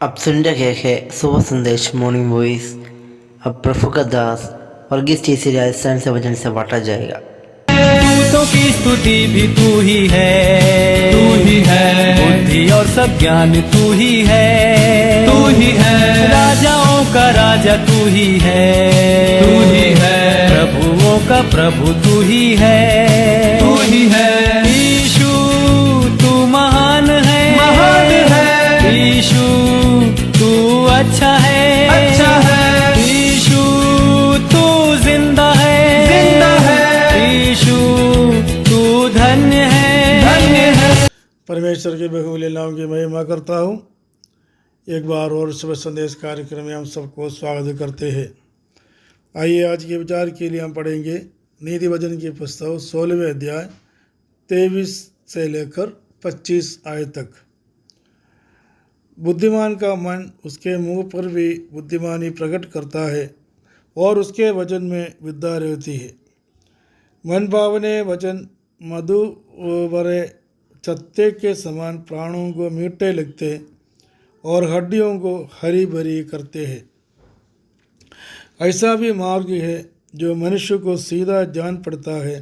अब सुन रहे हैं सुबह संदेश मॉर्निंग वॉइस। अब प्रभु का दास वर्गीस टीसी राजस्थान से वचन से बांटा जाएगा। दूतों की स्तुति भी तू ही है, तू ही है। बुद्धि और सब ज्ञान तू ही है, तू ही है। राजाओं का राजा तू ही है, तू ही है। प्रभुओं का प्रभु तू ही है, तू ही है। यीशु तू महान है, महान है। यीशु तू अच्छा है, अच्छा है। यीशु तू जिंदा है, जिंदा है। यीशु तू धन्य है, धन्य है। परमेश्वर के बहुमूल्य नाम की महिमा करता हूँ। एक बार और सुबह संदेश कार्यक्रम में हम सबको स्वागत करते हैं। आइए आज के विचार के लिए हम पढ़ेंगे नीति वचन की पुस्तक 16वें अध्याय 23 से लेकर 25 आयत तक। बुद्धिमान का मन उसके मुंह पर भी बुद्धिमानी प्रकट करता है और उसके वचन में विद्या रहती है। मन भावने वचन मधु भरे चत्ते के समान प्राणों को मीठे लगते और हड्डियों को हरी भरी करते हैं। ऐसा भी मार्ग है जो मनुष्य को सीधा जान पड़ता है,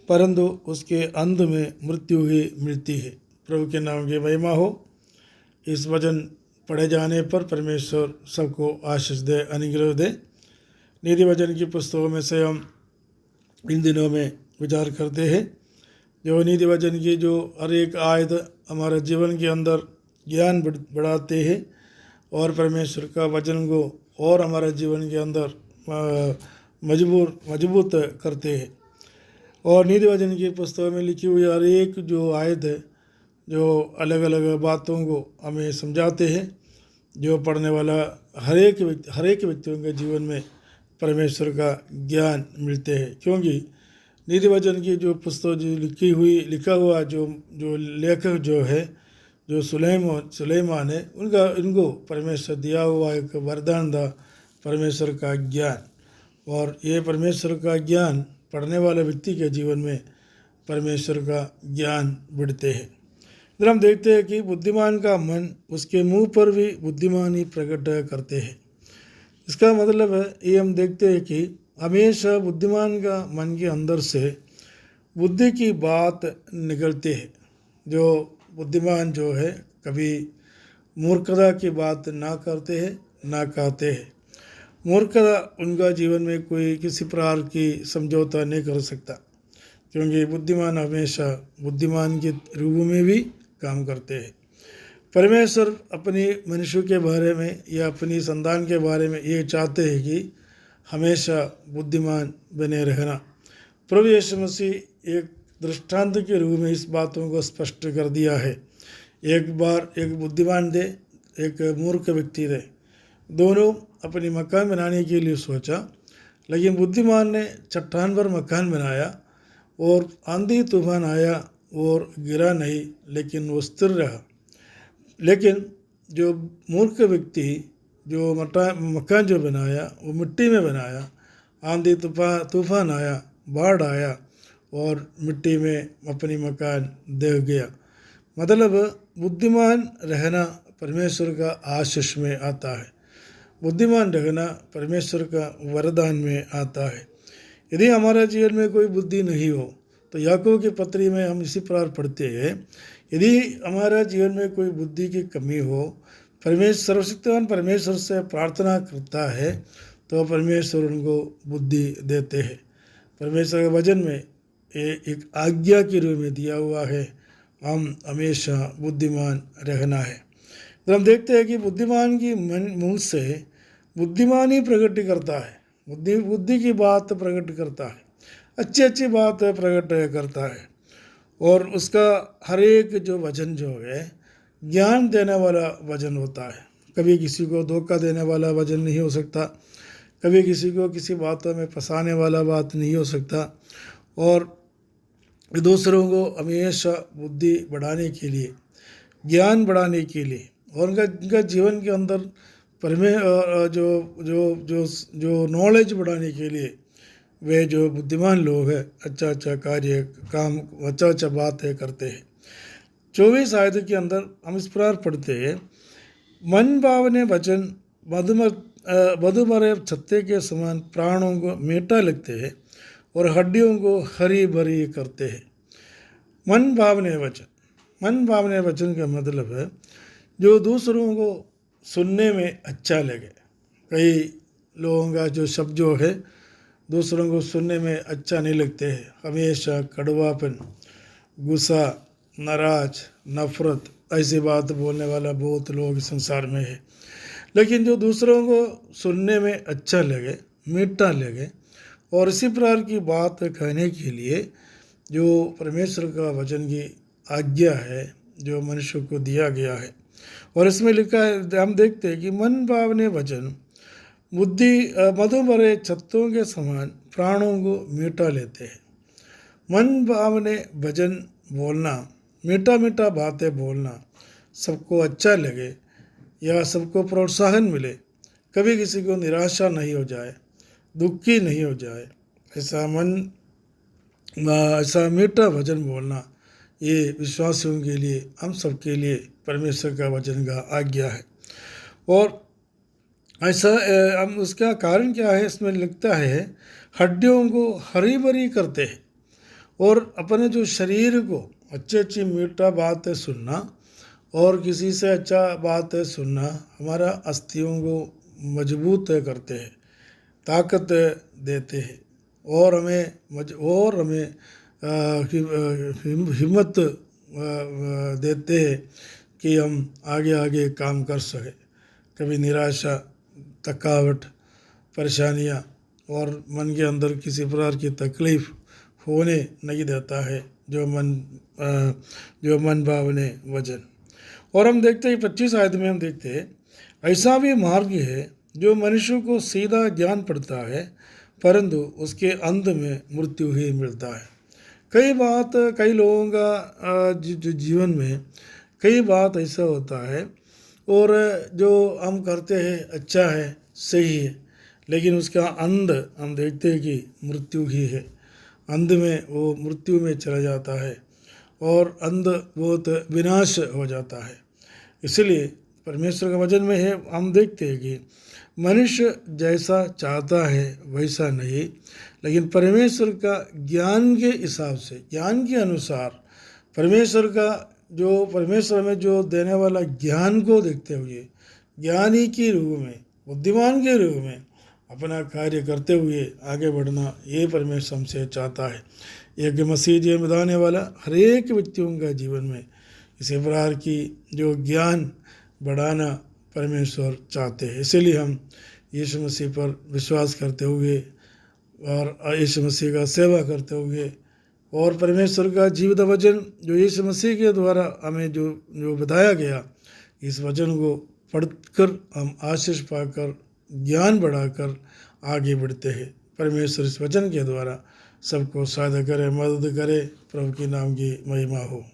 परंतु उसके अंत में मृत्यु ही मिलती है। प्रभु के नाम की महिमा हो। इस वचन पढ़े जाने पर परमेश्वर सबको आशीष दे, अनुग्रह दे। नीति वचन की पुस्तकों में से हम इन दिनों में विचार करते हैं। जो नीति वचन की जो हर एक आयत हमारे जीवन के अंदर ज्ञान बढ़ाते हैं और परमेश्वर का वचन को और हमारे जीवन के अंदर मजबूत करते हैं। और नीति वचन की पुस्तकों में लिखी हुई हर एक जो आयत है जो अलग अलग बातों को हमें समझाते हैं। जो पढ़ने वाला हर एक व्यक्तियों के जीवन में परमेश्वर का ज्ञान मिलते हैं, क्योंकि नीति वचन की जो पुस्तक जो लिखा हुआ जो लेखक जो है, जो सुलेमान है, इनको परमेश्वर दिया हुआ एक वरदान था, परमेश्वर का ज्ञान। और ये परमेश्वर का ज्ञान पढ़ने वाले व्यक्ति के जीवन में परमेश्वर का ज्ञान बढ़ते हैं। इधर हम देखते हैं कि बुद्धिमान का मन उसके मुंह पर भी बुद्धिमानी प्रकट करते हैं। इसका मतलब है ये हम देखते हैं कि हमेशा बुद्धिमान का मन के अंदर से बुद्धि की बात निकलती है। जो बुद्धिमान जो है कभी मूर्खता की बात ना करते हैं ना कहते हैं। मूर्खता उनका जीवन में कोई किसी प्रकार की समझौता नहीं कर सकता, क्योंकि बुद्धिमान हमेशा बुद्धिमान के रूप में भी काम करते हैं। परमेश्वर अपनी मनुष्य के बारे में या अपनी संतान के बारे में ये चाहते हैं कि हमेशा बुद्धिमान बने रहना। प्रभु यीशु मसीह एक दृष्टांत के रूप में इस बातों को स्पष्ट कर दिया है। एक बार एक बुद्धिमान थे, एक मूर्ख व्यक्ति थे। दोनों अपनी मकान बनाने के लिए सोचा, लेकिन बुद्धिमान ने चट्टान पर मकान बनाया और आंधी तूफान आया और गिरा नहीं, लेकिन वो स्थिर रहा। लेकिन जो मूर्ख व्यक्ति जो मकान जो बनाया वो मिट्टी में बनाया, आंधी तूफान आया, बाढ़ आया और मिट्टी में अपनी मकान दह गया। मतलब बुद्धिमान रहना परमेश्वर का आशीष में आता है। बुद्धिमान रहना परमेश्वर का वरदान में आता है। यदि हमारे जीवन में कोई बुद्धि नहीं हो तो याकूब की पत्री में हम इसी प्रकार पढ़ते हैं, यदि हमारे जीवन में कोई बुद्धि की कमी हो, सर्वशक्तिमान परमेश्वर से प्रार्थना करता है तो परमेश्वर उनको बुद्धि देते हैं। परमेश्वर के वचन में ये एक आज्ञा के रूप में दिया हुआ है, हम हमेशा बुद्धिमान रहना है। तो हम देखते हैं कि बुद्धिमान की मुंह से बुद्धिमान ही प्रकट करता है, बुद्धि की बात प्रकट करता है, अच्छी बात प्रकट करता है। और उसका हर एक जो वचन जो है ज्ञान देने वाला वचन होता है। कभी किसी को धोखा देने वाला वचन नहीं हो सकता, कभी किसी को किसी बातों में फंसाने वाला बात नहीं हो सकता। और दूसरों को हमेशा बुद्धि बढ़ाने के लिए, ज्ञान बढ़ाने के लिए और उनका जीवन के अंदर जो नॉलेज बढ़ाने के लिए वे जो बुद्धिमान लोग हैं अच्छा कार्य काम अच्छा बातें करते हैं। 24 आयत के अंदर हम इस प्रकार पढ़ते हैं मन भावने वचन मधुमरे छत्ते के समान प्राणों को मीठा लगते हैं और हड्डियों को हरी भरी करते हैं। मन भावने वचन का मतलब है जो दूसरों को सुनने में अच्छा लगे। कई लोगों का जो शब्द जो है दूसरों को सुनने में अच्छा नहीं लगते हैं, हमेशा कड़वापन, गुस्सा, नाराज, नफरत, ऐसी बात बोलने वाला बहुत लोग संसार में है। लेकिन जो दूसरों को सुनने में अच्छा लगे, मीठा लगे और इसी प्रकार की बात कहने के लिए जो परमेश्वर का वचन की आज्ञा है, जो मनुष्य को दिया गया है। और इसमें लिखा है, हम देखते हैं कि मन भावने वचन मधुमरे छत्तों के समान प्राणों को मीठा लेते हैं। मन भावने भजन बोलना, मीठा मीठा बातें बोलना, सबको अच्छा लगे या सबको प्रोत्साहन मिले, कभी किसी को निराशा नहीं हो जाए, दुखी नहीं हो जाए, ऐसा मीठा भजन बोलना, ये विश्वासियों के लिए, हम सबके लिए परमेश्वर का वचन का आज्ञा है। और ऐसा हम उसका कारण क्या है, इसमें लिखता है हड्डियों को हरी भरी करते हैं और अपने जो शरीर को अच्छी मीठा बातें सुनना और किसी से अच्छा बात सुनना हमारा अस्थियों को मजबूत करते हैं, ताकत देते हैं और हमें हिम्मत देते हैं कि हम आगे काम कर सकें। कभी निराशा, थकावट, परेशानियाँ और मन के अंदर किसी प्रकार की तकलीफ़ होने नहीं देता है जो मन भावने वचन। और हम देखते हैं 25 आयत में हम देखते हैं, ऐसा भी मार्ग है जो मनुष्य को सीधा ज्ञान पड़ता है परंतु उसके अंत में मृत्यु ही मिलता है। कई लोगों का जीवन में कई बात ऐसा होता है और जो हम करते हैं अच्छा है, सही है, लेकिन उसका अंत हम देखते हैं कि मृत्यु ही है। अंत में वो मृत्यु में चला जाता है और अंत बहुत विनाश हो जाता है। इसलिए परमेश्वर का वचन में है, हम देखते हैं कि मनुष्य जैसा चाहता है वैसा नहीं, लेकिन परमेश्वर का ज्ञान के हिसाब से, ज्ञान के अनुसार, परमेश्वर में जो देने वाला ज्ञान को देखते हुए, ज्ञानी के रूप में, बुद्धिमान के रूप में अपना कार्य करते हुए आगे बढ़ना, ये परमेश्वर हमसे चाहता है। एक मसीह जीवन बिताने वाला हर एक व्यक्तियों का जीवन में इसी प्रकार की जो ज्ञान बढ़ाना परमेश्वर चाहते हैं। इसीलिए हम यीशु मसीह पर विश्वास करते हुए और यीशु मसीह का सेवा करते हुए और परमेश्वर का जीवित वचन जो यीशु मसीह के द्वारा हमें जो बताया गया, इस वचन को पढ़कर हम आशीष पाकर, ज्ञान बढ़ाकर आगे बढ़ते हैं। परमेश्वर इस वचन के द्वारा सबको सहायता करे, मदद करे। प्रभु के नाम की महिमा हो।